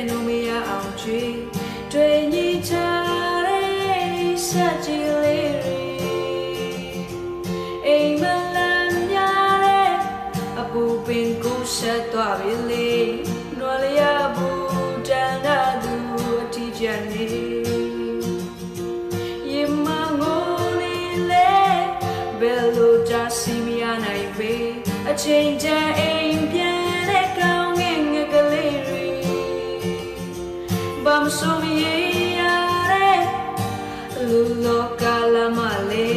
no me out tree တွေညီချတဲ့ဆက်ကြည့်လေးအိမ်မလန်များတဲ့အပူပင်ကိုဆက်သွားပြီလေနွားလျာဘူးတန်တာသူအထီးကျန်နေရေမငိုလေးလေဘယ်လိုကြစီမရနိုင်ပေအချိန်တန်အိမ်ပြန်တဲ့ကောင်းငင်ငယ်ကလေးတွေဘာမဆိုမရတဲ့လူလောကလာမလေး